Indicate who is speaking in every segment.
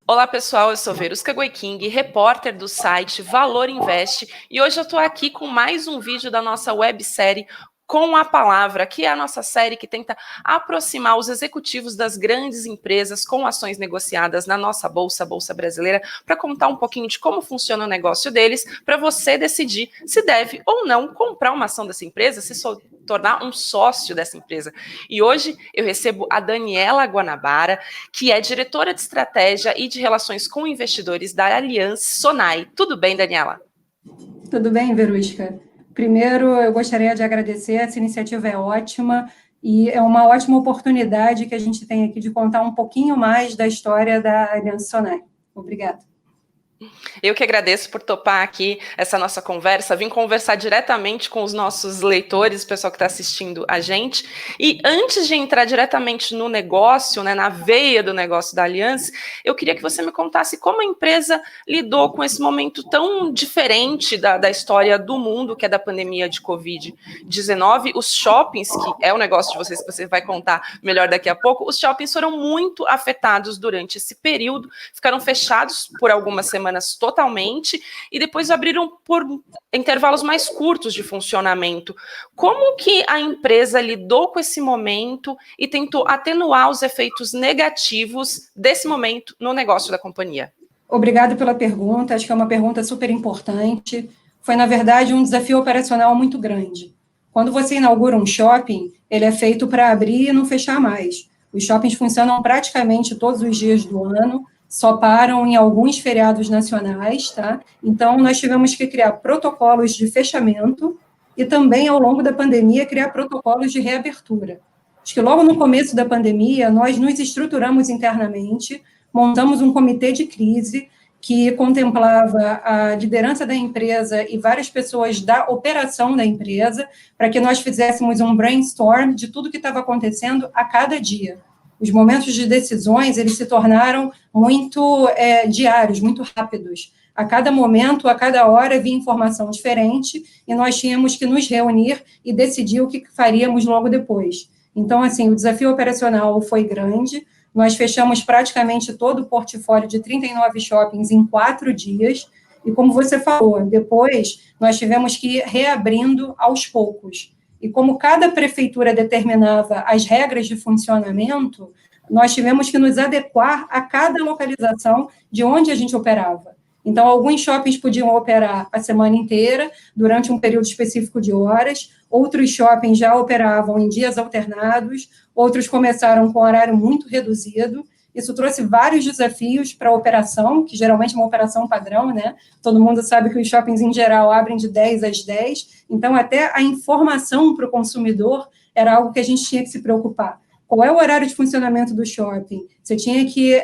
Speaker 1: Olá pessoal, eu sou Verusca Goiking, repórter do site Valor Invest, e hoje eu estou aqui com mais um vídeo da nossa websérie Com a Palavra, que é a nossa série que tenta aproximar os executivos das grandes empresas com ações negociadas na nossa Bolsa Brasileira, para contar um pouquinho de como funciona o negócio deles, para você decidir se deve ou não comprar uma ação dessa empresa, se tornar um sócio dessa empresa. E hoje eu recebo a Daniela Guanabara, que é diretora de estratégia e de relações com investidores da Allianz Sonai. Tudo bem, Daniela?
Speaker 2: Tudo bem, Verusca? Primeiro, eu gostaria de agradecer, essa iniciativa é ótima e é uma ótima oportunidade que a gente tem aqui de contar um pouquinho mais da história da Allianz Sonai. Obrigada.
Speaker 1: Eu que agradeço por topar aqui essa nossa conversa, vim conversar diretamente com os nossos leitores, o pessoal que está assistindo a gente, e antes de entrar diretamente no negócio, né, na veia do negócio da Allianz, eu queria que você me contasse como a empresa lidou com esse momento tão diferente da história do mundo, que é da pandemia de Covid-19. Os shoppings, que é o negócio de vocês que você vai contar melhor daqui a pouco, os shoppings foram muito afetados durante esse período, ficaram fechados por algumas semanas totalmente, e depois abriram por intervalos mais curtos de funcionamento. Como que a empresa lidou com esse momento e tentou atenuar os efeitos negativos desse momento no negócio da companhia?
Speaker 2: Obrigada pela pergunta, acho que é uma pergunta super importante. Foi, na verdade, um desafio operacional muito grande. Quando você inaugura um shopping, ele é feito para abrir e não fechar mais. Os shoppings funcionam praticamente todos os dias do ano, só param em alguns feriados nacionais, tá? Então, nós tivemos que criar protocolos de fechamento e também, ao longo da pandemia, criar protocolos de reabertura. Acho que logo no começo da pandemia, nós nos estruturamos internamente, montamos um comitê de crise que contemplava a liderança da empresa e várias pessoas da operação da empresa, para que nós fizéssemos um brainstorm de tudo que estava acontecendo a cada dia. Os momentos de decisões, eles se tornaram muito diários, muito rápidos. A cada momento, a cada hora, havia informação diferente e nós tínhamos que nos reunir e decidir o que faríamos logo depois. Então, assim, o desafio operacional foi grande. Nós fechamos praticamente todo o portfólio de 39 shoppings em 4 dias. E, como você falou, depois nós tivemos que ir reabrindo aos poucos. E como cada prefeitura determinava as regras de funcionamento, nós tivemos que nos adequar a cada localização de onde a gente operava. Então, alguns shoppings podiam operar a semana inteira, durante um período específico de horas, outros shoppings já operavam em dias alternados, outros começaram com horário muito reduzido. Isso trouxe vários desafios para a operação, que geralmente é uma operação padrão, né? Todo mundo sabe que os shoppings, em geral, abrem de 10 às 10, então até a informação para o consumidor era algo que a gente tinha que se preocupar. Qual é o horário de funcionamento do shopping? Você tinha que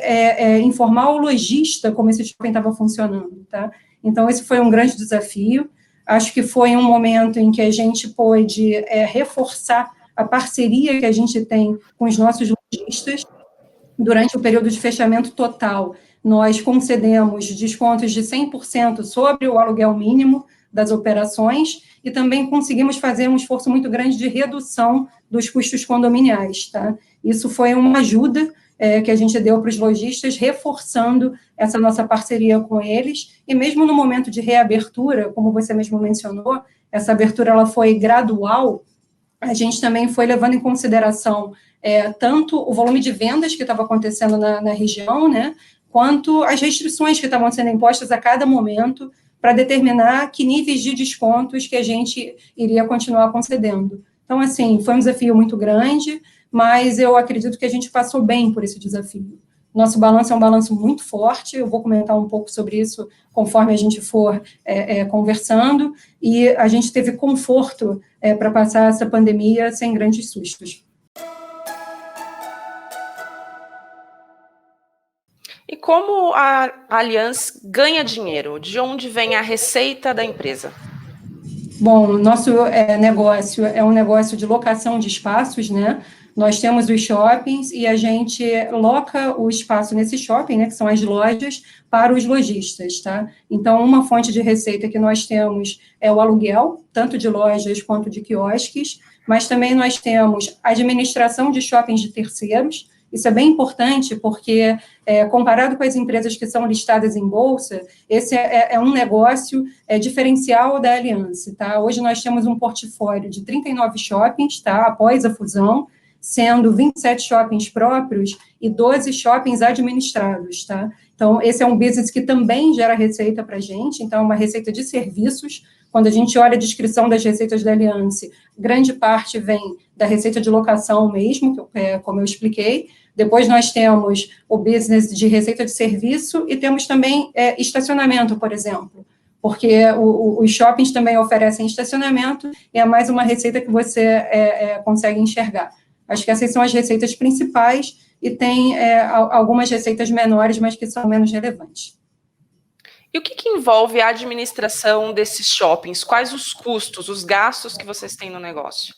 Speaker 2: informar o lojista como esse shopping estava funcionando, tá? Então, esse foi um grande desafio. Acho que foi um momento em que a gente pôde reforçar a parceria que a gente tem com os nossos lojistas. Durante o período de fechamento total, nós concedemos descontos de 100% sobre o aluguel mínimo das operações e também conseguimos fazer um esforço muito grande de redução dos custos condominiais, tá? Isso foi uma ajuda que a gente deu para os lojistas, reforçando essa nossa parceria com eles, e mesmo no momento de reabertura, como você mesmo mencionou, essa abertura ela foi gradual, a gente também foi levando em consideração tanto o volume de vendas que estava acontecendo na região, né, quanto as restrições que estavam sendo impostas a cada momento para determinar que níveis de descontos que a gente iria continuar concedendo. Então, assim, foi um desafio muito grande, mas eu acredito que a gente passou bem por esse desafio. Nosso balanço é um balanço muito forte, eu vou comentar um pouco sobre isso conforme a gente for conversando, e a gente teve conforto para passar essa pandemia sem grandes sustos.
Speaker 1: E como a Allianz ganha dinheiro? De onde vem a receita da empresa?
Speaker 2: Bom, nosso negócio é um negócio de locação de espaços, né? Nós temos os shoppings e a gente loca o espaço nesse shopping, né, que são as lojas, para os lojistas, tá? Então, uma fonte de receita que nós temos é o aluguel, tanto de lojas quanto de quiosques, mas também nós temos administração de shoppings de terceiros. Isso é bem importante porque, comparado com as empresas que são listadas em bolsa, esse é um negócio diferencial da Allianz, tá? Hoje nós temos um portfólio de 39 shoppings, tá? Após a fusão, sendo 27 shoppings próprios e 12 shoppings administrados, tá? Então, esse é um business que também gera receita para a gente, então, é uma receita de serviços. Quando a gente olha a descrição das receitas da Allianz, grande parte vem da receita de locação mesmo, como eu expliquei. Depois nós temos o business de receita de serviço e temos também estacionamento, por exemplo, porque os shoppings também oferecem estacionamento e é mais uma receita que você consegue enxergar. Acho que essas são as receitas principais e tem algumas receitas menores, mas que são menos relevantes.
Speaker 1: E o que envolve a administração desses shoppings? Quais os custos, os gastos que vocês têm no negócio?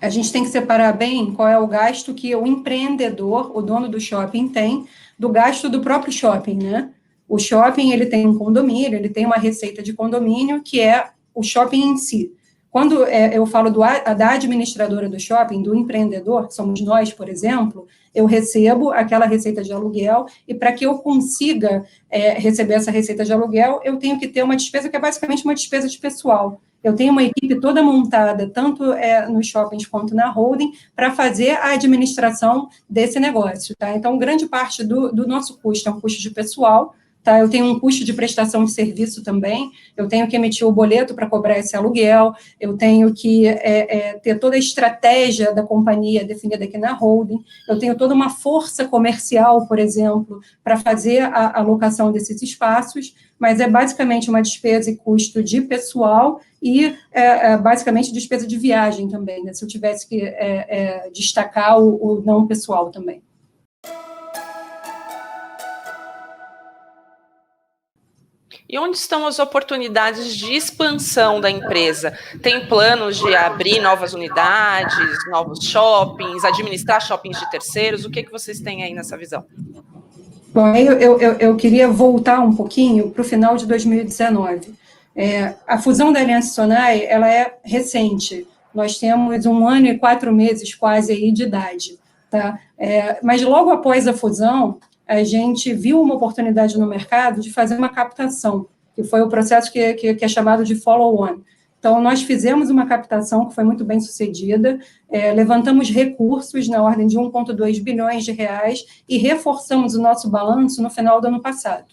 Speaker 2: A gente tem que separar bem qual é o gasto que o empreendedor, o dono do shopping, tem do gasto do próprio shopping, né? O shopping, ele tem um condomínio, ele tem uma receita de condomínio, que é o shopping em si. Quando eu falo da administradora do shopping, do empreendedor, que somos nós, por exemplo, eu recebo aquela receita de aluguel, e para que eu consiga receber essa receita de aluguel, eu tenho que ter uma despesa que é basicamente uma despesa de pessoal. Eu tenho uma equipe toda montada, tanto nos shoppings quanto na holding, para fazer a administração desse negócio, tá? Então, grande parte do nosso custo é um custo de pessoal, tá? Eu tenho um custo de prestação de serviço também, eu tenho que emitir o boleto para cobrar esse aluguel, eu tenho que ter toda a estratégia da companhia definida aqui na holding, eu tenho toda uma força comercial, por exemplo, para fazer a alocação desses espaços, mas é basicamente uma despesa e custo de pessoal e, basicamente, despesa de viagem também, né? Se eu tivesse que destacar o não pessoal também.
Speaker 1: E onde estão as oportunidades de expansão da empresa? Tem planos de abrir novas unidades, novos shoppings, administrar shoppings de terceiros? O que vocês têm aí nessa visão?
Speaker 2: Bom, eu queria voltar um pouquinho para o final de 2019. A fusão da Aliança Sonae, ela é recente. Nós temos 1 ano e 4 meses quase aí de idade, tá? Mas logo após a fusão, a gente viu uma oportunidade no mercado de fazer uma captação, que foi o processo que é chamado de follow-on. Então, nós fizemos uma captação que foi muito bem sucedida, levantamos recursos na ordem de 1,2 bilhões de reais e reforçamos o nosso balanço no final do ano passado.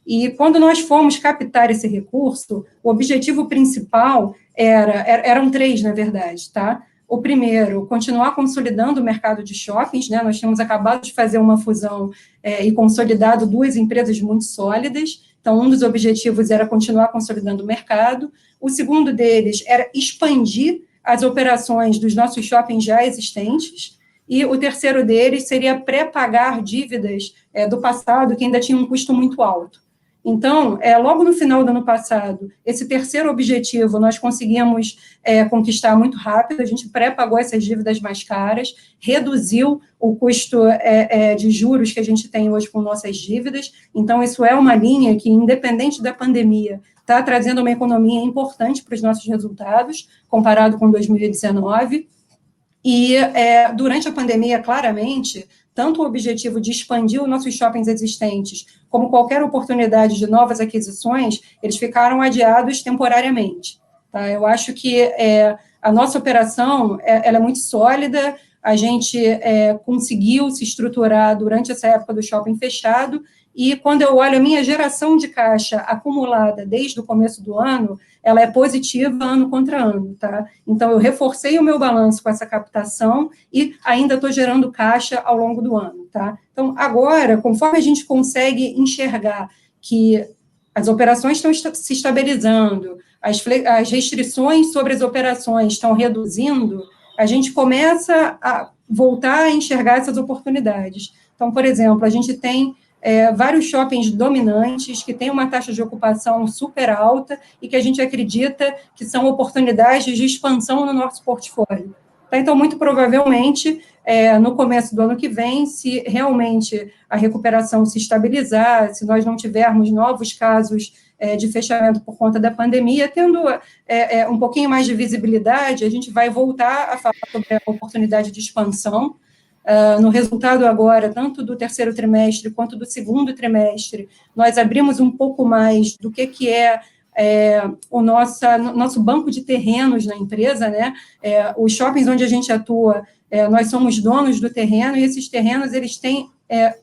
Speaker 2: E quando nós fomos captar esse recurso, o objetivo principal eram 3, na verdade, tá? O primeiro, continuar consolidando o mercado de shoppings, né? Nós tínhamos acabado de fazer uma fusão e consolidado 2 empresas muito sólidas, então um dos objetivos era continuar consolidando o mercado. O segundo deles era expandir as operações dos nossos shoppings já existentes, e o terceiro deles seria pré-pagar dívidas do passado que ainda tinham um custo muito alto. Então, logo no final do ano passado, esse terceiro objetivo nós conseguimos conquistar muito rápido, a gente pré-pagou essas dívidas mais caras, reduziu o custo de juros que a gente tem hoje com nossas dívidas, então isso é uma linha que, independente da pandemia, está trazendo uma economia importante para os nossos resultados, comparado com 2019, e durante a pandemia, claramente, tanto o objetivo de expandir os nossos shoppings existentes, como qualquer oportunidade de novas aquisições, eles ficaram adiados temporariamente. Tá? Eu acho que a nossa operação ela é muito sólida, a gente conseguiu se estruturar durante essa época do shopping fechado, e quando eu olho a minha geração de caixa acumulada desde o começo do ano, ela é positiva ano contra ano, tá? Então, eu reforcei o meu balanço com essa captação e ainda estou gerando caixa ao longo do ano, tá? Então, agora, conforme a gente consegue enxergar que as operações estão se estabilizando, as restrições sobre as operações estão reduzindo, a gente começa a voltar a enxergar essas oportunidades. Então, por exemplo, a gente tem vários shoppings dominantes que têm uma taxa de ocupação super alta e que a gente acredita que são oportunidades de expansão no nosso portfólio. Tá? Então, muito provavelmente, no começo do ano que vem, se realmente a recuperação se estabilizar, se nós não tivermos novos casos de fechamento por conta da pandemia, tendo um pouquinho mais de visibilidade, a gente vai voltar a falar sobre a oportunidade de expansão. no resultado agora, tanto do terceiro trimestre quanto do segundo trimestre, nós abrimos um pouco mais do que é o nosso banco de terrenos na empresa, né? Os shoppings onde a gente atua, nós somos donos do terreno, e esses terrenos, eles têm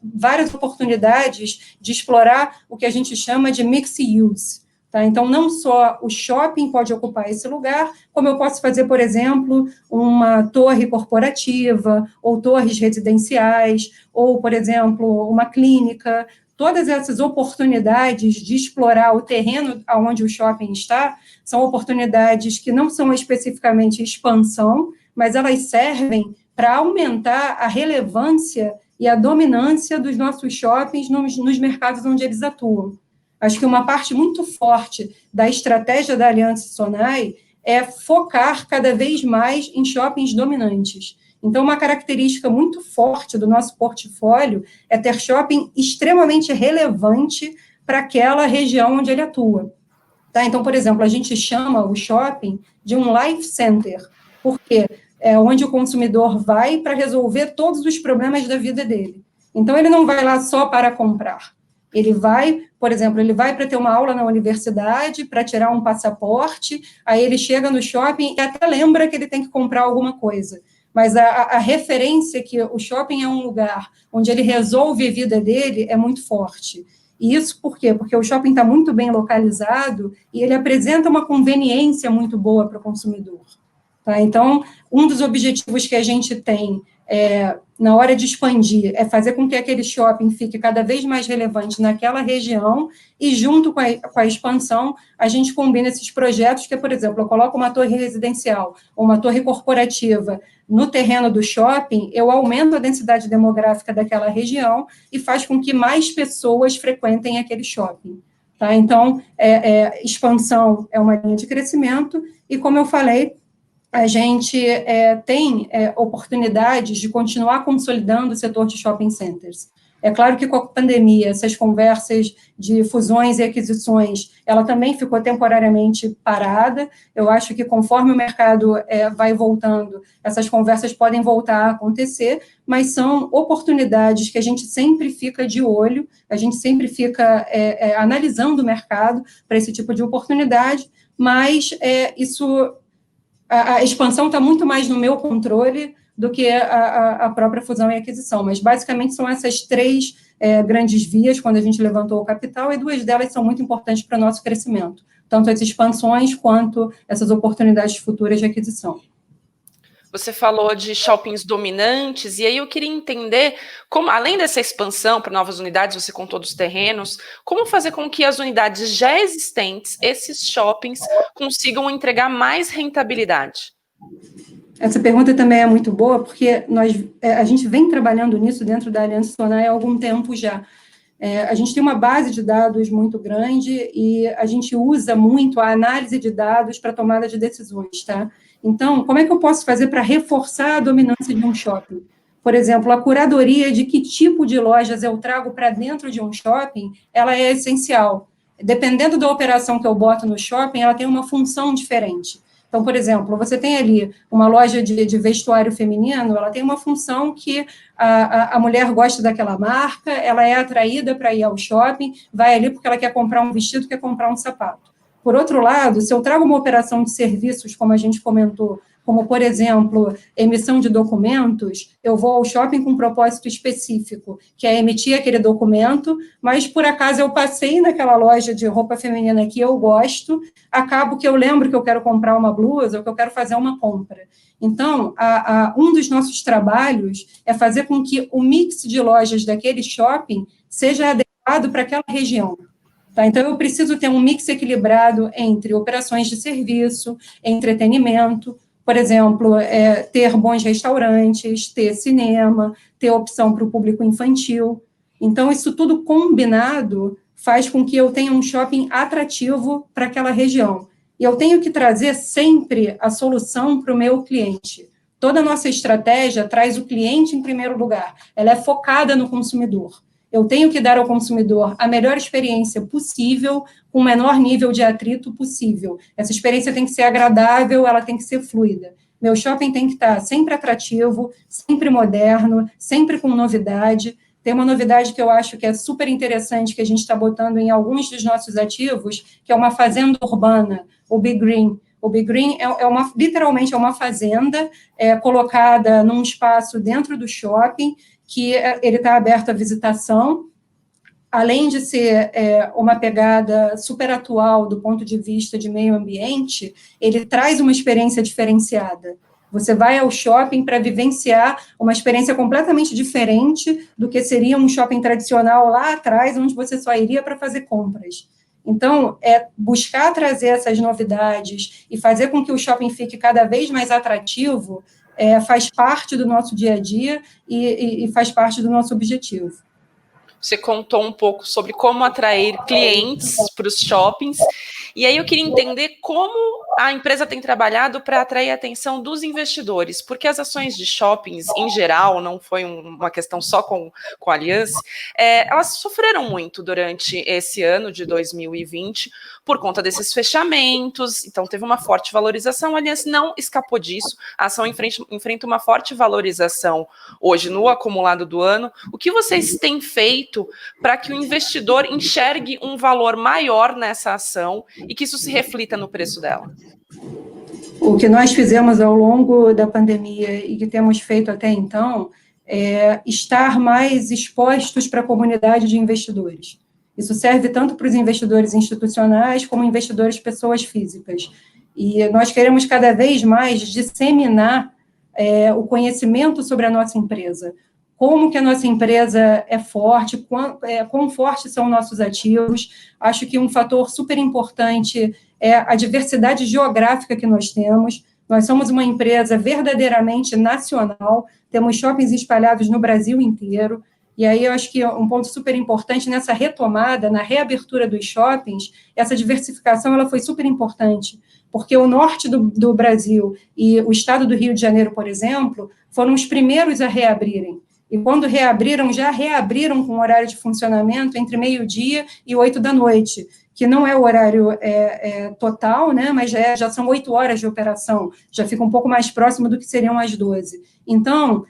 Speaker 2: várias oportunidades de explorar o que a gente chama de mixed use. Tá? Então, não só o shopping pode ocupar esse lugar, como eu posso fazer, por exemplo, uma torre corporativa, ou torres residenciais, ou, por exemplo, uma clínica. Todas essas oportunidades de explorar o terreno onde o shopping está, são oportunidades que não são especificamente expansão, mas elas servem para aumentar a relevância e a dominância dos nossos shoppings nos mercados onde eles atuam. Acho que uma parte muito forte da estratégia da Aliança Sonae é focar cada vez mais em shoppings dominantes. Então, uma característica muito forte do nosso portfólio é ter shopping extremamente relevante para aquela região onde ele atua. Tá? Então, por exemplo, a gente chama o shopping de um life center, porque é onde o consumidor vai para resolver todos os problemas da vida dele. Então, ele não vai lá só para comprar. Ele vai, por exemplo, ele vai para ter uma aula na universidade, para tirar um passaporte, aí ele chega no shopping e até lembra que ele tem que comprar alguma coisa. Mas a referência que o shopping é um lugar onde ele resolve a vida dele é muito forte. E isso por quê? Porque o shopping está muito bem localizado e ele apresenta uma conveniência muito boa para o consumidor. Tá? Então, um dos objetivos que a gente tem na hora de expandir, é fazer com que aquele shopping fique cada vez mais relevante naquela região, e junto com a expansão, a gente combina esses projetos que, por exemplo, eu coloco uma torre residencial ou uma torre corporativa no terreno do shopping, eu aumento a densidade demográfica daquela região e faz com que mais pessoas frequentem aquele shopping. Tá? Então, expansão é uma linha de crescimento, e como eu falei, a gente tem oportunidades de continuar consolidando o setor de shopping centers. É claro que com a pandemia, essas conversas de fusões e aquisições, ela também ficou temporariamente parada. Eu acho que conforme o mercado vai voltando, essas conversas podem voltar a acontecer, mas são oportunidades que a gente sempre fica de olho, a gente sempre fica analisando o mercado para esse tipo de oportunidade, mas isso... A expansão está muito mais no meu controle do que a própria fusão e aquisição, mas basicamente são essas três grandes vias quando a gente levantou o capital, e duas delas são muito importantes para o nosso crescimento, tanto as expansões quanto essas oportunidades futuras de aquisição.
Speaker 1: Você falou de shoppings dominantes, e aí eu queria entender como, além dessa expansão para novas unidades, você contou dos terrenos, como fazer com que as unidades já existentes, esses shoppings, consigam entregar mais rentabilidade?
Speaker 2: Essa pergunta também é muito boa, porque a gente vem trabalhando nisso dentro da Aliança Sonae há algum tempo já. A gente tem uma base de dados muito grande e a gente usa muito a análise de dados para tomada de decisões, tá? Então, como é que eu posso fazer para reforçar a dominância de um shopping? Por exemplo, a curadoria de que tipo de lojas eu trago para dentro de um shopping, ela é essencial. Dependendo da operação que eu boto no shopping, ela tem uma função diferente. Então, por exemplo, você tem ali uma loja de vestuário feminino, ela tem uma função que a mulher gosta daquela marca, ela é atraída para ir ao shopping, vai ali porque ela quer comprar um vestido, quer comprar um sapato. Por outro lado, se eu trago uma operação de serviços, como a gente comentou, como, por exemplo, emissão de documentos, eu vou ao shopping com um propósito específico, que é emitir aquele documento, mas, por acaso, eu passei naquela loja de roupa feminina que eu gosto, acabo que eu lembro que eu quero comprar uma blusa ou que eu quero fazer uma compra. Então, um dos nossos trabalhos é fazer com que o mix de lojas daquele shopping seja adequado para aquela região. Tá? Então, eu preciso ter um mix equilibrado entre operações de serviço, entretenimento, por exemplo, ter bons restaurantes, ter cinema, ter opção para o público infantil. Então, isso tudo combinado faz com que eu tenha um shopping atrativo para aquela região. E eu tenho que trazer sempre a solução para o meu cliente. Toda a nossa estratégia traz o cliente em primeiro lugar. Ela é focada no consumidor. Eu tenho que dar ao consumidor a melhor experiência possível, com o menor nível de atrito possível. Essa experiência tem que ser agradável, ela tem que ser fluida. Meu shopping tem que estar sempre atrativo, sempre moderno, sempre com novidade. Tem uma novidade que eu acho que é super interessante, que a gente está botando em alguns dos nossos ativos, que é uma fazenda urbana, o Be Green. O Be Green literalmente é uma fazenda colocada num espaço dentro do shopping, que ele está aberto à visitação, além de ser uma pegada super atual do ponto de vista de meio ambiente, ele traz uma experiência diferenciada. Você vai ao shopping para vivenciar uma experiência completamente diferente do que seria um shopping tradicional lá atrás, onde você só iria para fazer compras. Então, buscar trazer essas novidades e fazer com que o shopping fique cada vez mais atrativo faz parte do nosso dia a dia e faz parte do nosso objetivo.
Speaker 1: Você contou um pouco sobre como atrair clientes para os shoppings, e aí eu queria entender como a empresa tem trabalhado para atrair a atenção dos investidores, porque as ações de shoppings, em geral, não foi uma questão só com a Aliança, elas sofreram muito durante esse ano de 2020, por conta desses fechamentos, então teve uma forte valorização, a Aliança não escapou disso, a ação enfrenta uma forte valorização hoje no acumulado do ano. O que vocês têm feito para que o investidor enxergue um valor maior nessa ação e que isso se reflita no preço dela?
Speaker 2: O que nós fizemos ao longo da pandemia e que temos feito até então é estar mais expostos para a comunidade de investidores. Isso serve tanto para os investidores institucionais como investidores pessoas físicas. E nós queremos cada vez mais disseminar o conhecimento sobre a nossa empresa. Como que a nossa empresa é forte, quão fortes são nossos ativos. Acho que um fator super importante é a diversidade geográfica que nós temos. Nós somos uma empresa verdadeiramente nacional, temos shoppings espalhados no Brasil inteiro, e aí eu acho que um ponto super importante nessa retomada, na reabertura dos shoppings, essa diversificação ela foi super importante, porque o norte do Brasil e o estado do Rio de Janeiro, por exemplo, foram os primeiros a reabrirem. E quando reabriram, já reabriram com horário de funcionamento entre meio-dia e 8 da noite, que não é o horário total, né, mas já são 8 horas de operação, já fica um pouco mais próximo do que seriam as 12. Então,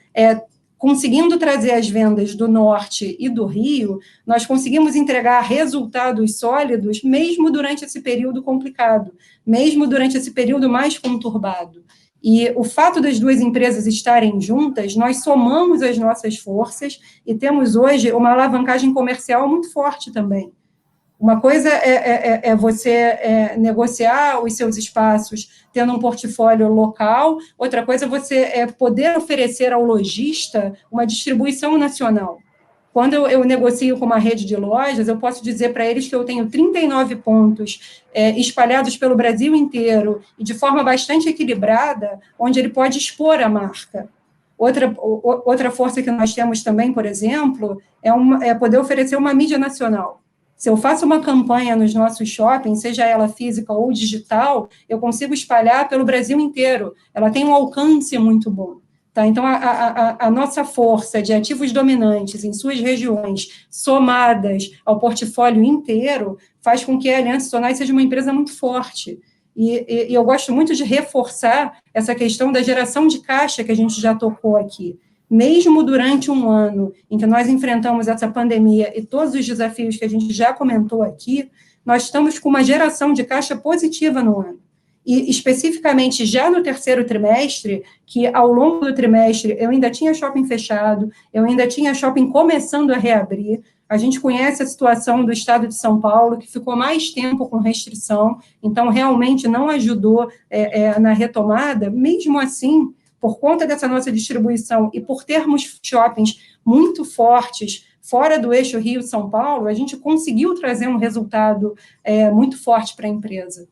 Speaker 2: conseguindo trazer as vendas do norte e do Rio, nós conseguimos entregar resultados sólidos, mesmo durante esse período complicado, mesmo durante esse período mais conturbado. E o fato das duas empresas estarem juntas, nós somamos as nossas forças e temos hoje uma alavancagem comercial muito forte também. Uma coisa é você negociar os seus espaços tendo um portfólio local, outra coisa é você poder oferecer ao lojista uma distribuição nacional. Quando eu negocio com uma rede de lojas, eu posso dizer para eles que eu tenho 39 pontos espalhados pelo Brasil inteiro e de forma bastante equilibrada, onde ele pode expor a marca. Outra força que nós temos também, por exemplo, é poder oferecer uma mídia nacional. Se eu faço uma campanha nos nossos shoppings, seja ela física ou digital, eu consigo espalhar pelo Brasil inteiro. Ela tem um alcance muito bom. Tá? Então, a nossa força de ativos dominantes em suas regiões, somadas ao portfólio inteiro, faz com que a Aliança Sonae seja uma empresa muito forte. E eu gosto muito de reforçar essa questão da geração de caixa que a gente já tocou aqui. Mesmo durante um ano em que nós enfrentamos essa pandemia e todos os desafios que a gente já comentou aqui, nós estamos com uma geração de caixa positiva no ano. E, especificamente, já no terceiro trimestre, que ao longo do trimestre eu ainda tinha shopping fechado, eu ainda tinha shopping começando a reabrir, a gente conhece a situação do estado de São Paulo, que ficou mais tempo com restrição, então realmente não ajudou na retomada. Mesmo assim, por conta dessa nossa distribuição e por termos shoppings muito fortes fora do eixo Rio-São Paulo, a gente conseguiu trazer um resultado muito forte para a empresa.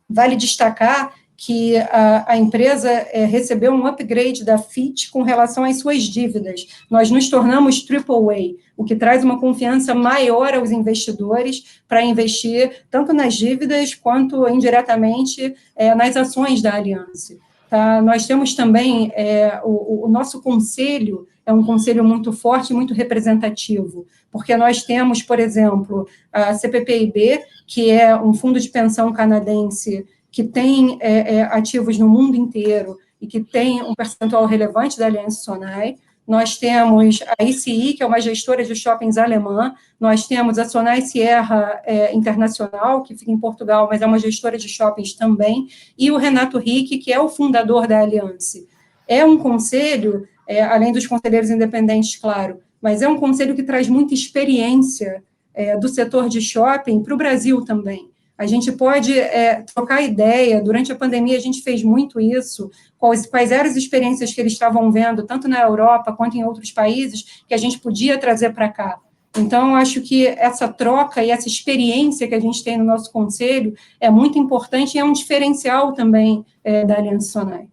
Speaker 2: Vale destacar que a empresa recebeu um upgrade da Fitch com relação às suas dívidas. Nós nos tornamos AAA, o que traz uma confiança maior aos investidores para investir tanto nas dívidas quanto indiretamente nas ações da Aliança. Tá? Nós temos também o nosso conselho, é um conselho muito forte e muito representativo, porque nós temos, por exemplo, a CPPIB, que é um fundo de pensão canadense que tem ativos no mundo inteiro, e que tem um percentual relevante da Aliança Sonai. Nós temos a ICI, que é uma gestora de shoppings alemã, nós temos a Sonai Sierra Internacional, que fica em Portugal, mas é uma gestora de shoppings também, e o Renato Rick, que é o fundador da Aliança. É um conselho, além dos conselheiros independentes, claro, mas é um conselho que traz muita experiência do setor de shopping para o Brasil também. A gente pode trocar ideia, durante a pandemia a gente fez muito isso, quais eram as experiências que eles estavam vendo, tanto na Europa quanto em outros países, que a gente podia trazer para cá. Então, eu acho que essa troca e essa experiência que a gente tem no nosso conselho é muito importante e é um diferencial também da Aliança Sonai.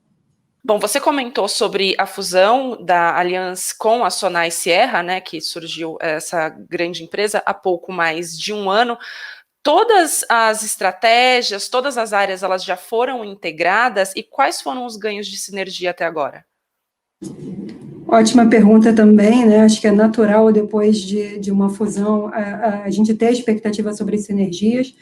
Speaker 1: Bom, você comentou sobre a fusão da Aliança com a Sonai Sierra, né, que surgiu essa grande empresa há pouco mais de um ano. Todas as estratégias, todas as áreas, elas já foram integradas e quais foram os ganhos de sinergia até agora?
Speaker 2: Ótima pergunta também, né? Acho que é natural, depois de uma fusão, a gente ter expectativa sobre sinergias.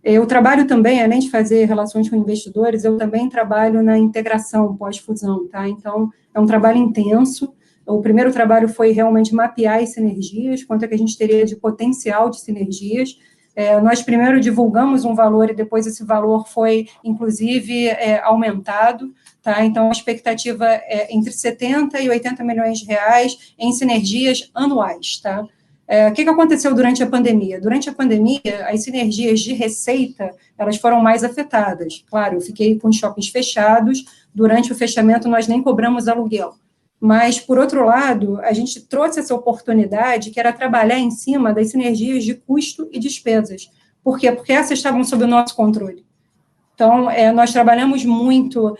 Speaker 2: Eu trabalho também, além de fazer relações com investidores, eu também trabalho na integração pós-fusão, tá? Então, é um trabalho intenso. O primeiro trabalho foi realmente mapear as sinergias, quanto é que a gente teria de potencial de sinergias. Nós primeiro divulgamos um valor e depois esse valor foi, inclusive, aumentado, tá? Então, a expectativa é entre 70 e 80 milhões de reais em sinergias anuais, tá? O que aconteceu durante a pandemia? Durante a pandemia, as sinergias de receita, elas foram mais afetadas. Claro, eu fiquei com os shoppings fechados, durante o fechamento nós nem cobramos aluguel. Mas, por outro lado, a gente trouxe essa oportunidade, que era trabalhar em cima das sinergias de custo e despesas. Por quê? Porque essas estavam sob o nosso controle. Então, nós trabalhamos muito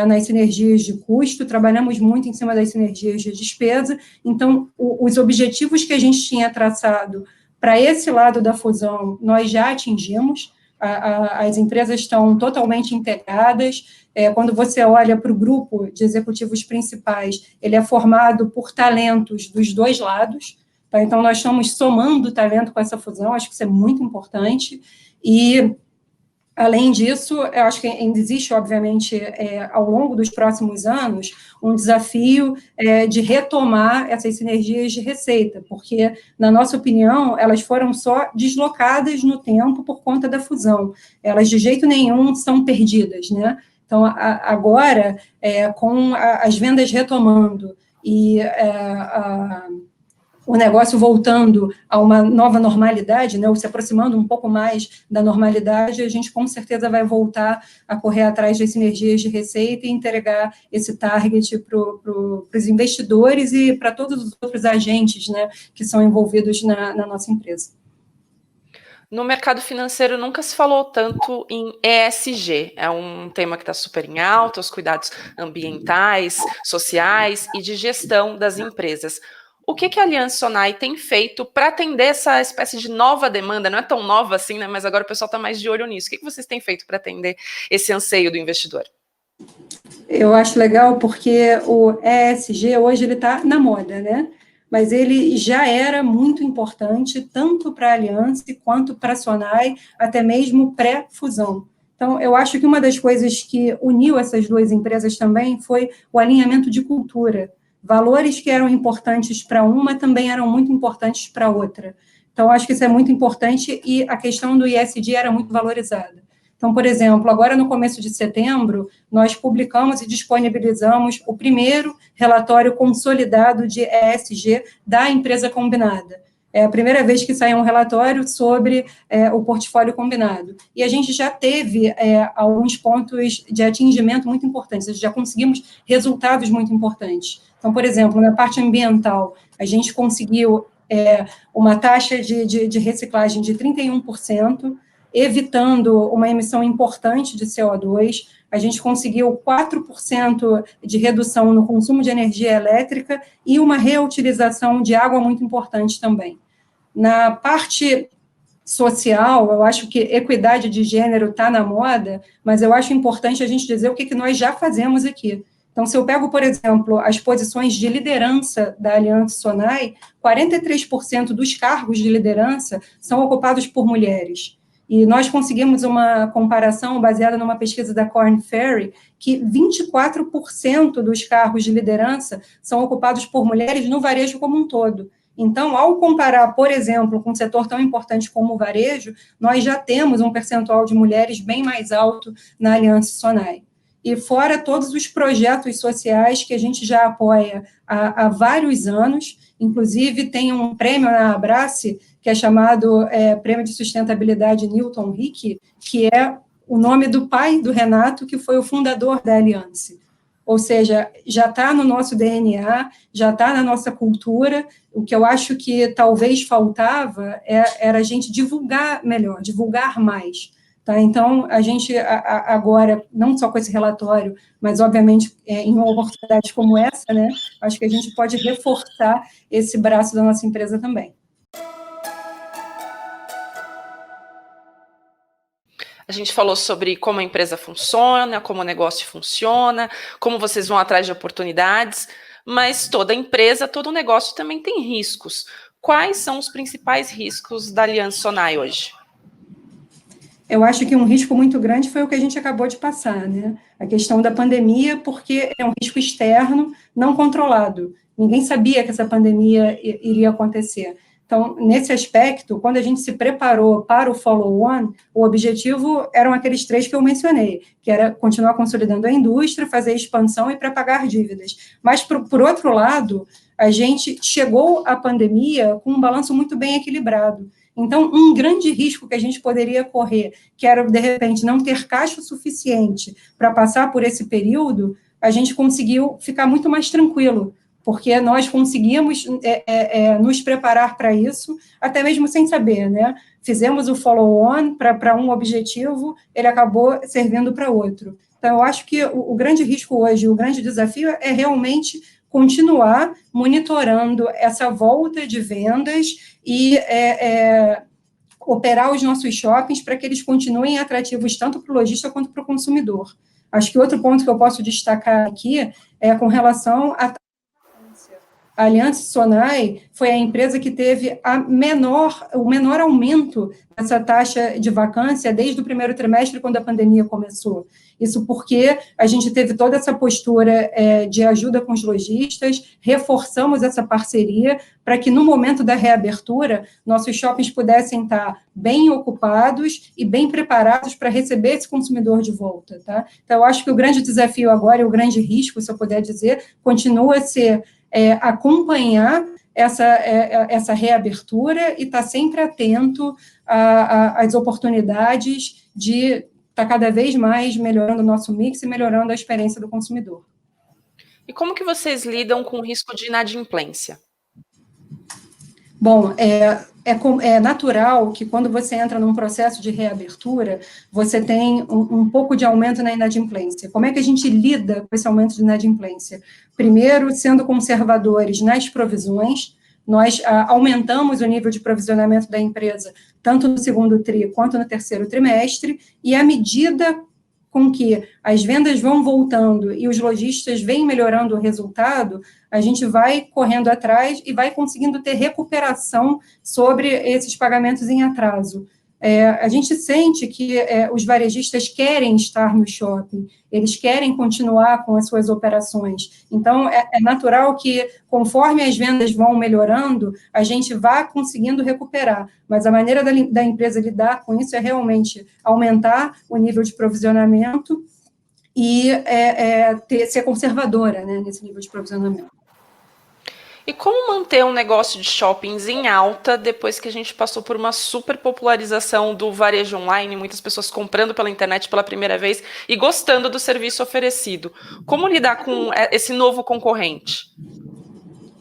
Speaker 2: nas sinergias de custo, trabalhamos muito em cima das sinergias de despesa. Então, os objetivos que a gente tinha traçado para esse lado da fusão, nós já atingimos. As empresas estão totalmente integradas. Quando você olha para o grupo de executivos principais, ele é formado por talentos dos dois lados. Tá? Então, nós estamos somando talento com essa fusão, acho que isso é muito importante. E, além disso, eu acho que ainda existe, obviamente, ao longo dos próximos anos, um desafio de retomar essas sinergias de receita, porque, na nossa opinião, elas foram só deslocadas no tempo por conta da fusão. Elas, de jeito nenhum, são perdidas, né? Então, agora, com as vendas retomando e o negócio voltando a uma nova normalidade, né, ou se aproximando um pouco mais da normalidade, a gente com certeza vai voltar a correr atrás das sinergias de receita e entregar esse target para os investidores e para todos os outros agentes, né, que são envolvidos na nossa empresa.
Speaker 1: No mercado financeiro nunca se falou tanto em ESG, é um tema que está super em alta, os cuidados ambientais, sociais e de gestão das empresas. O que a Aliança Sonai tem feito para atender essa espécie de nova demanda? Não é tão nova assim, né? Mas agora o pessoal está mais de olho nisso. O que vocês têm feito para atender esse anseio do investidor?
Speaker 2: Eu acho legal porque o ESG hoje ele está na moda, né? Mas ele já era muito importante, tanto para a Aliança quanto para a Sonai, até mesmo pré-fusão. Então, eu acho que uma das coisas que uniu essas duas empresas também foi o alinhamento de cultura. Valores que eram importantes para uma também eram muito importantes para a outra. Então, acho que isso é muito importante e a questão do ESG era muito valorizada. Então, por exemplo, agora no começo de setembro, nós publicamos e disponibilizamos o primeiro relatório consolidado de ESG da empresa combinada. É a primeira vez que sai um relatório sobre o portfólio combinado. E a gente já teve alguns pontos de atingimento muito importantes, já conseguimos resultados muito importantes. Então, por exemplo, na parte ambiental, a gente conseguiu uma taxa de reciclagem de 31%, evitando uma emissão importante de CO2, a gente conseguiu 4% de redução no consumo de energia elétrica e uma reutilização de água muito importante também. Na parte social, eu acho que equidade de gênero está na moda, mas eu acho importante a gente dizer o que nós já fazemos aqui. Então, se eu pego, por exemplo, as posições de liderança da Aliança Sonai, 43% dos cargos de liderança são ocupados por mulheres. E nós conseguimos uma comparação baseada numa pesquisa da Korn Ferry, que 24% dos cargos de liderança são ocupados por mulheres no varejo como um todo. Então, ao comparar, por exemplo, com um setor tão importante como o varejo, nós já temos um percentual de mulheres bem mais alto na Aliança Sonai. E fora todos os projetos sociais que a gente já apoia há vários anos, inclusive tem um prêmio na Abrace, que é chamado Prêmio de Sustentabilidade Newton Rick, que é o nome do pai do Renato, que foi o fundador da Aliança. Ou seja, já está no nosso DNA, já está na nossa cultura. O que eu acho que talvez faltava era a gente divulgar melhor, divulgar mais. Tá? Então, a gente agora, não só com esse relatório, mas, obviamente, em oportunidades como essa, né, acho que a gente pode reforçar esse braço da nossa empresa também.
Speaker 1: A gente falou sobre como a empresa funciona, como o negócio funciona, como vocês vão atrás de oportunidades, mas toda empresa, todo negócio também tem riscos. Quais são os principais riscos da Aliança Sonai hoje?
Speaker 2: Eu acho que um risco muito grande foi o que a gente acabou de passar, né? A questão da pandemia, porque é um risco externo, não controlado. Ninguém sabia que essa pandemia iria acontecer. Então, nesse aspecto, quando a gente se preparou para o follow-on, o objetivo eram aqueles 3 que eu mencionei, que era continuar consolidando a indústria, fazer expansão e pré-pagar dívidas. Mas, por outro lado, a gente chegou à pandemia com um balanço muito bem equilibrado. Então, um grande risco que a gente poderia correr, que era, de repente, não ter caixa suficiente para passar por esse período, a gente conseguiu ficar muito mais tranquilo, porque nós conseguimos nos preparar para isso, até mesmo sem saber, né? Fizemos o follow-on para um objetivo, ele acabou servindo para outro. Então, eu acho que o grande risco hoje, o grande desafio é realmente continuar monitorando essa volta de vendas e operar os nossos shoppings para que eles continuem atrativos tanto para o lojista quanto para o consumidor. Acho que outro ponto que eu posso destacar aqui é com relação à a Aliança Sonai foi a empresa que teve o menor aumento dessa taxa de vacância desde o primeiro trimestre, quando a pandemia começou. Isso porque a gente teve toda essa postura de ajuda com os lojistas, reforçamos essa parceria para que, no momento da reabertura, nossos shoppings pudessem estar bem ocupados e bem preparados para receber esse consumidor de volta. Tá? Então, eu acho que o grande desafio agora, e o grande risco, se eu puder dizer, continua a ser acompanhar essa reabertura e estar sempre atento às oportunidades de estar cada vez mais melhorando o nosso mix e melhorando a experiência do consumidor.
Speaker 1: E como que vocês lidam com o risco de inadimplência?
Speaker 2: Bom, é natural que quando você entra num processo de reabertura, você tem um pouco de aumento na inadimplência. Como é que a gente lida com esse aumento de inadimplência? Primeiro, sendo conservadores nas provisões, nós aumentamos o nível de provisionamento da empresa, tanto no segundo tri quanto no terceiro trimestre, e à medida com que as vendas vão voltando e os lojistas vêm melhorando o resultado, a gente vai correndo atrás e vai conseguindo ter recuperação sobre esses pagamentos em atraso. A gente sente que os varejistas querem estar no shopping, eles querem continuar com as suas operações. Então, é natural que, conforme as vendas vão melhorando, a gente vá conseguindo recuperar. Mas a maneira da empresa lidar com isso é realmente aumentar o nível de provisionamento e ser conservadora, né, nesse nível de provisionamento.
Speaker 1: E como manter um negócio de shoppings em alta depois que a gente passou por uma super popularização do varejo online, muitas pessoas comprando pela internet pela primeira vez e gostando do serviço oferecido? Como lidar com esse novo concorrente?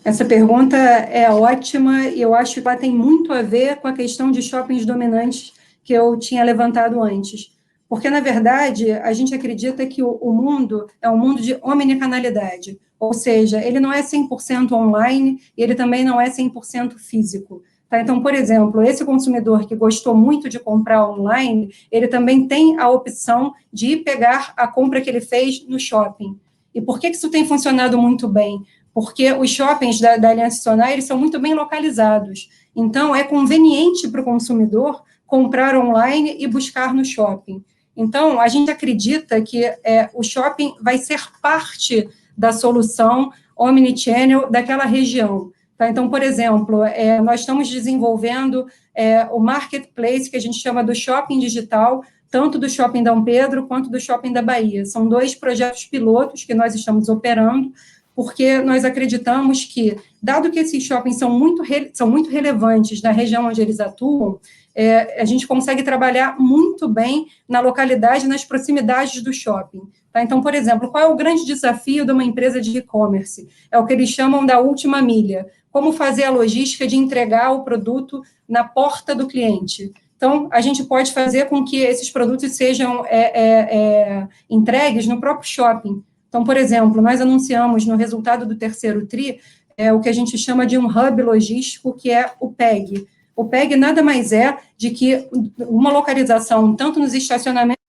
Speaker 2: Essa pergunta é ótima e eu acho que ela tem muito a ver com a questão de shoppings dominantes que eu tinha levantado antes. Porque, na verdade, a gente acredita que o mundo é um mundo de omnicanalidade, ou seja, ele não é 100% online e ele também não é 100% físico. Tá? Então, por exemplo, esse consumidor que gostou muito de comprar online, ele também tem a opção de pegar a compra que ele fez no shopping. E por que isso tem funcionado muito bem? Porque os shoppings da Aliança Sonai, eles são muito bem localizados. Então, é conveniente para o consumidor comprar online e buscar no shopping. Então, a gente acredita que o shopping vai ser parte da solução omnichannel daquela região. Tá? Então, por exemplo, nós estamos desenvolvendo o marketplace, que a gente chama do shopping digital, tanto do Shopping Dom Pedro quanto do Shopping da Bahia. São 2 projetos pilotos que nós estamos operando, porque nós acreditamos que, dado que esses shoppings são muito relevantes na região onde eles atuam, a gente consegue trabalhar muito bem na localidade, nas proximidades do shopping. Tá? Então, por exemplo, qual é o grande desafio de uma empresa de e-commerce? É o que eles chamam da última milha. Como fazer a logística de entregar o produto na porta do cliente? Então, a gente pode fazer com que esses produtos sejam entregues no próprio shopping. Então, por exemplo, nós anunciamos no resultado do terceiro TRI o que a gente chama de um hub logístico, que é o PEG. O PEG nada mais é de que uma localização, tanto nos estacionamentos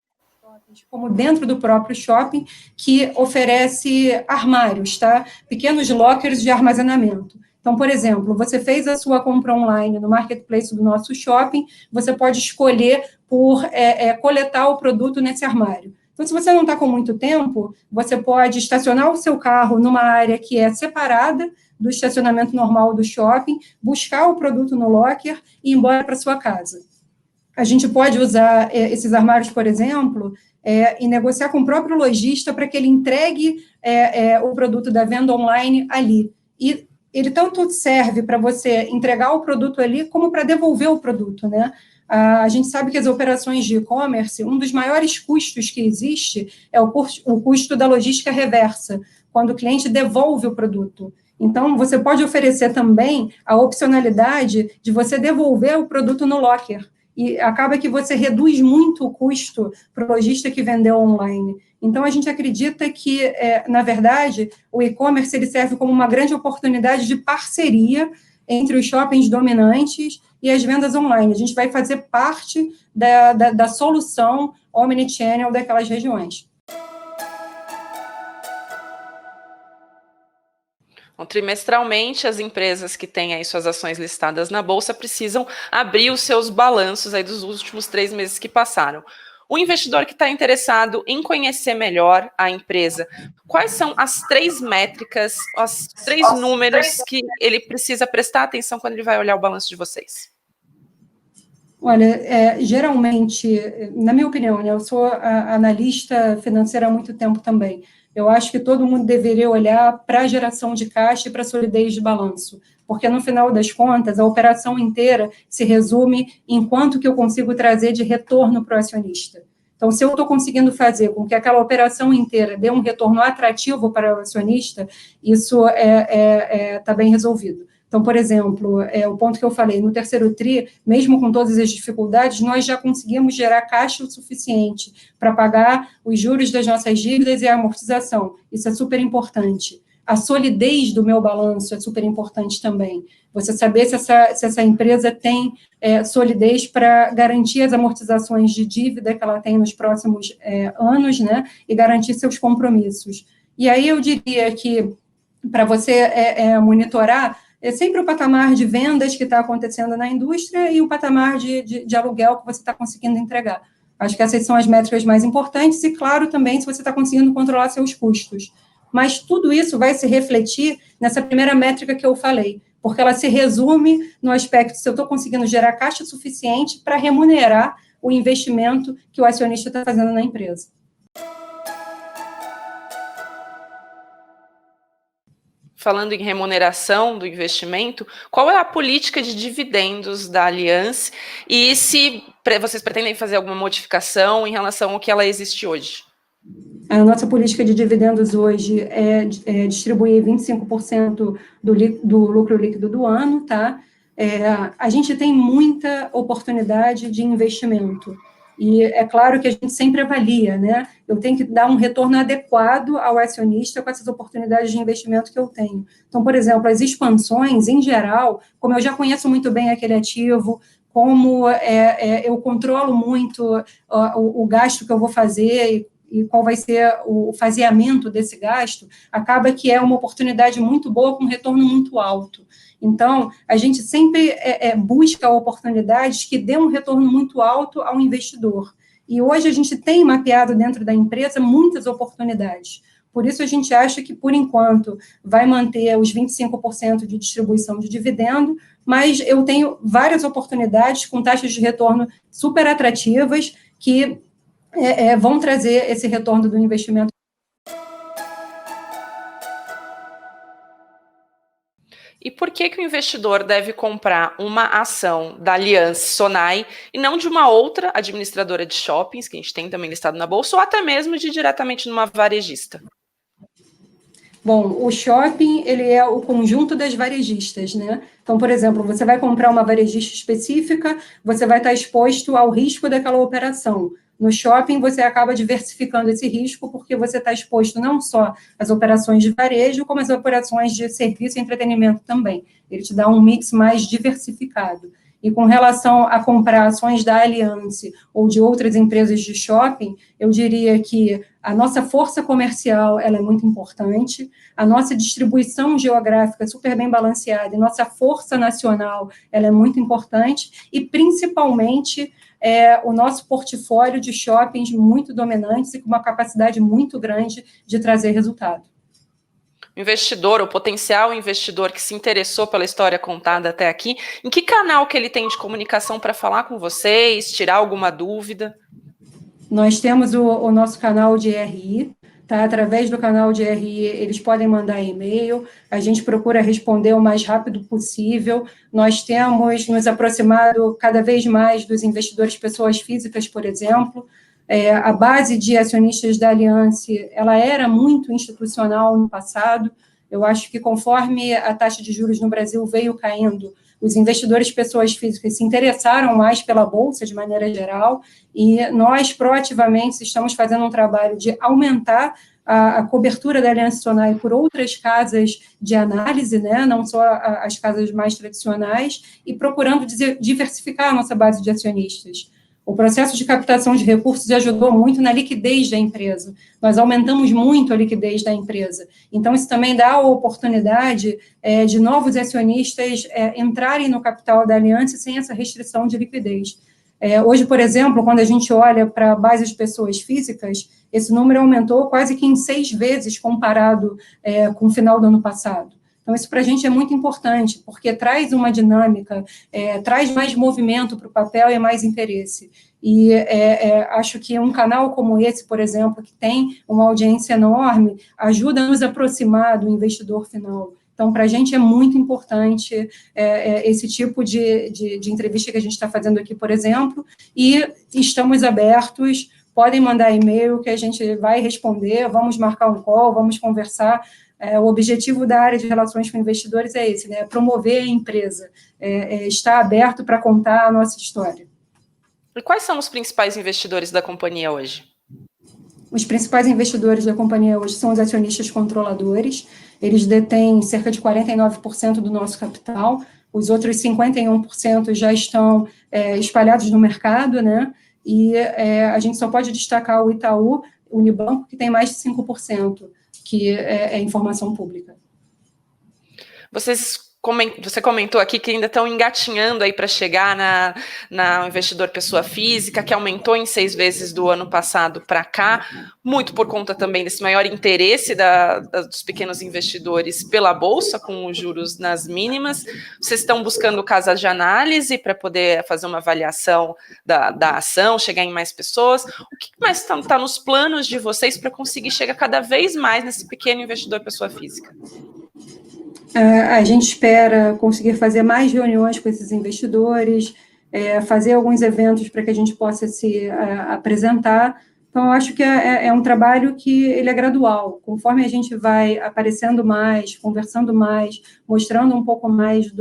Speaker 2: como dentro do próprio shopping, que oferece armários, tá? Pequenos lockers de armazenamento. Então, por exemplo, você fez a sua compra online no marketplace do nosso shopping, você pode escolher por coletar o produto nesse armário. Então, se você não está com muito tempo, você pode estacionar o seu carro numa área que é separada do estacionamento normal do shopping, buscar o produto no locker e ir embora para sua casa. A gente pode usar esses armários, por exemplo, e negociar com o próprio lojista para que ele entregue o produto da venda online ali. E ele tanto serve para você entregar o produto ali, como para devolver o produto, né? A gente sabe que as operações de e-commerce, um dos maiores custos que existe é o custo da logística reversa, quando o cliente devolve o produto. Então, você pode oferecer também a opcionalidade de você devolver o produto no locker, e acaba que você reduz muito o custo para o lojista que vendeu online. Então, a gente acredita que, na verdade, o e-commerce ele serve como uma grande oportunidade de parceria entre os shoppings dominantes e as vendas online. A gente vai fazer parte da solução omnichannel daquelas regiões.
Speaker 1: Então, trimestralmente, as empresas que têm aí suas ações listadas na Bolsa precisam abrir os seus balanços aí dos últimos 3 meses que passaram. O investidor que está interessado em conhecer melhor a empresa, quais são as 3 métricas, os 3 números que ele precisa prestar atenção quando ele vai olhar o balanço de vocês?
Speaker 2: Olha, geralmente, na minha opinião, né, eu sou analista financeira há muito tempo também. Eu acho que todo mundo deveria olhar para a geração de caixa e para a solidez de balanço, porque, no final das contas, a operação inteira se resume em quanto que eu consigo trazer de retorno para o acionista. Então, se eu estou conseguindo fazer com que aquela operação inteira dê um retorno atrativo para o acionista, isso está bem resolvido. Então, por exemplo, o ponto que eu falei, no terceiro TRI, mesmo com todas as dificuldades, nós já conseguimos gerar caixa o suficiente para pagar os juros das nossas dívidas e a amortização. Isso é super importante. A solidez do meu balanço é super importante também. Você saber se essa empresa tem solidez para garantir as amortizações de dívida que ela tem nos próximos anos, né, e garantir seus compromissos. E aí eu diria que, para você monitorar, é sempre o patamar de vendas que está acontecendo na indústria e o patamar de aluguel que você está conseguindo entregar. Acho que essas são as métricas mais importantes e, claro, também se você está conseguindo controlar seus custos. Mas tudo isso vai se refletir nessa primeira métrica que eu falei, porque ela se resume no aspecto se eu estou conseguindo gerar caixa suficiente para remunerar o investimento que o acionista está fazendo na empresa.
Speaker 1: Falando em remuneração do investimento, qual é a política de dividendos da Allianz e se vocês pretendem fazer alguma modificação em relação ao que ela existe hoje?
Speaker 2: A nossa política de dividendos hoje é distribuir 25% do lucro líquido do ano, tá? A gente tem muita oportunidade de investimento. E é claro que a gente sempre avalia, né? Eu tenho que dar um retorno adequado ao acionista com essas oportunidades de investimento que eu tenho. Então, por exemplo, as expansões, em geral, como eu já conheço muito bem aquele ativo, como eu controlo muito o gasto que eu vou fazer, e qual vai ser o faseamento desse gasto, acaba que é uma oportunidade muito boa com retorno muito alto. Então, a gente sempre busca oportunidades que dêem um retorno muito alto ao investidor. E hoje a gente tem mapeado dentro da empresa muitas oportunidades. Por isso, a gente acha que, por enquanto, vai manter os 25% de distribuição de dividendo, mas eu tenho várias oportunidades com taxas de retorno super atrativas que vão trazer esse retorno do investimento.
Speaker 1: E por que o investidor deve comprar uma ação da Aliança Sonai e não de uma outra administradora de shoppings, que a gente tem também listado na bolsa, ou até mesmo de diretamente numa varejista?
Speaker 2: Bom, o shopping, ele é o conjunto das varejistas, né? Então, por exemplo, você vai comprar uma varejista específica, você vai estar exposto ao risco daquela operação. No shopping, você acaba diversificando esse risco, porque você está exposto não só às operações de varejo, como às operações de serviço e entretenimento também. Ele te dá um mix mais diversificado. E com relação a comprar ações da Allianz ou de outras empresas de shopping, eu diria que a nossa força comercial ela é muito importante, a nossa distribuição geográfica super bem balanceada e nossa força nacional ela é muito importante, e principalmente o nosso portfólio de shoppings muito dominantes e com uma capacidade muito grande de trazer resultado.
Speaker 1: O investidor, o potencial investidor que se interessou pela história contada até aqui, em que canal que ele tem de comunicação para falar com vocês, tirar alguma dúvida?
Speaker 2: Nós temos o nosso canal de RI, tá? Através do canal de RI, eles podem mandar e-mail, a gente procura responder o mais rápido possível. Nós temos nos aproximado cada vez mais dos investidores pessoas físicas, por exemplo. A base de acionistas da Aliança, ela era muito institucional no passado. Eu acho que conforme a taxa de juros no Brasil veio caindo, os investidores pessoas físicas se interessaram mais pela Bolsa, de maneira geral, e nós, proativamente, estamos fazendo um trabalho de aumentar a cobertura da Aliança Sonai por outras casas de análise, né, não só as casas mais tradicionais, e procurando diversificar a nossa base de acionistas. O processo de captação de recursos ajudou muito na liquidez da empresa. Nós aumentamos muito a liquidez da empresa. Então, isso também dá a oportunidade de novos acionistas entrarem no capital da Aliança sem essa restrição de liquidez. Hoje, por exemplo, quando a gente olha para a base de pessoas físicas, esse número aumentou quase que em 6 vezes comparado com o final do ano passado. Então, isso para a gente é muito importante, porque traz uma dinâmica, traz mais movimento para o papel e mais interesse. E acho que um canal como esse, por exemplo, que tem uma audiência enorme, ajuda a nos aproximar do investidor final. Então, para a gente é muito importante esse tipo de entrevista que a gente está fazendo aqui, por exemplo, e estamos abertos, podem mandar e-mail que a gente vai responder, vamos marcar um call, vamos conversar. O objetivo da área de relações com investidores é esse, né? Promover a empresa, estar aberto para contar a nossa história.
Speaker 1: E quais são os principais investidores da companhia hoje?
Speaker 2: Os principais investidores da companhia hoje são os acionistas controladores, eles detêm cerca de 49% do nosso capital, os outros 51% já estão espalhados no mercado, né? E a gente só pode destacar o Itaú, o Unibanco, que tem mais de 5%, que é informação pública.
Speaker 1: Você comentou aqui que ainda estão engatinhando aí para chegar na investidor pessoa física, que aumentou em 6 vezes do ano passado para cá, muito por conta também desse maior interesse dos pequenos investidores pela Bolsa, com os juros nas mínimas. Vocês estão buscando casas de análise para poder fazer uma avaliação da ação, chegar em mais pessoas. O que mais está nos planos de vocês para conseguir chegar cada vez mais nesse pequeno investidor pessoa física?
Speaker 2: A gente espera conseguir fazer mais reuniões com esses investidores, fazer alguns eventos para que a gente possa se apresentar. Então, eu acho que é um trabalho que ele é gradual. Conforme a gente vai aparecendo mais, conversando mais, mostrando um pouco mais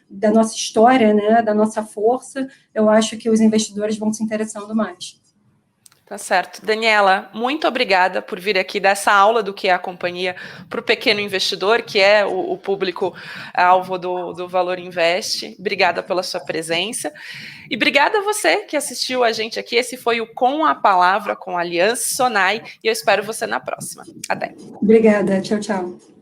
Speaker 2: da nossa história, né, da nossa força, eu acho que os investidores vão se interessando mais.
Speaker 1: Tá certo. Daniela, muito obrigada por vir aqui dar essa aula do que é a companhia para o pequeno investidor, que é o público-alvo do Valor Invest. Obrigada pela sua presença. E obrigada a você que assistiu a gente aqui. Esse foi o Com a Palavra, com a Aliança Sonai, e eu espero você na próxima. Até.
Speaker 2: Obrigada. Tchau, tchau.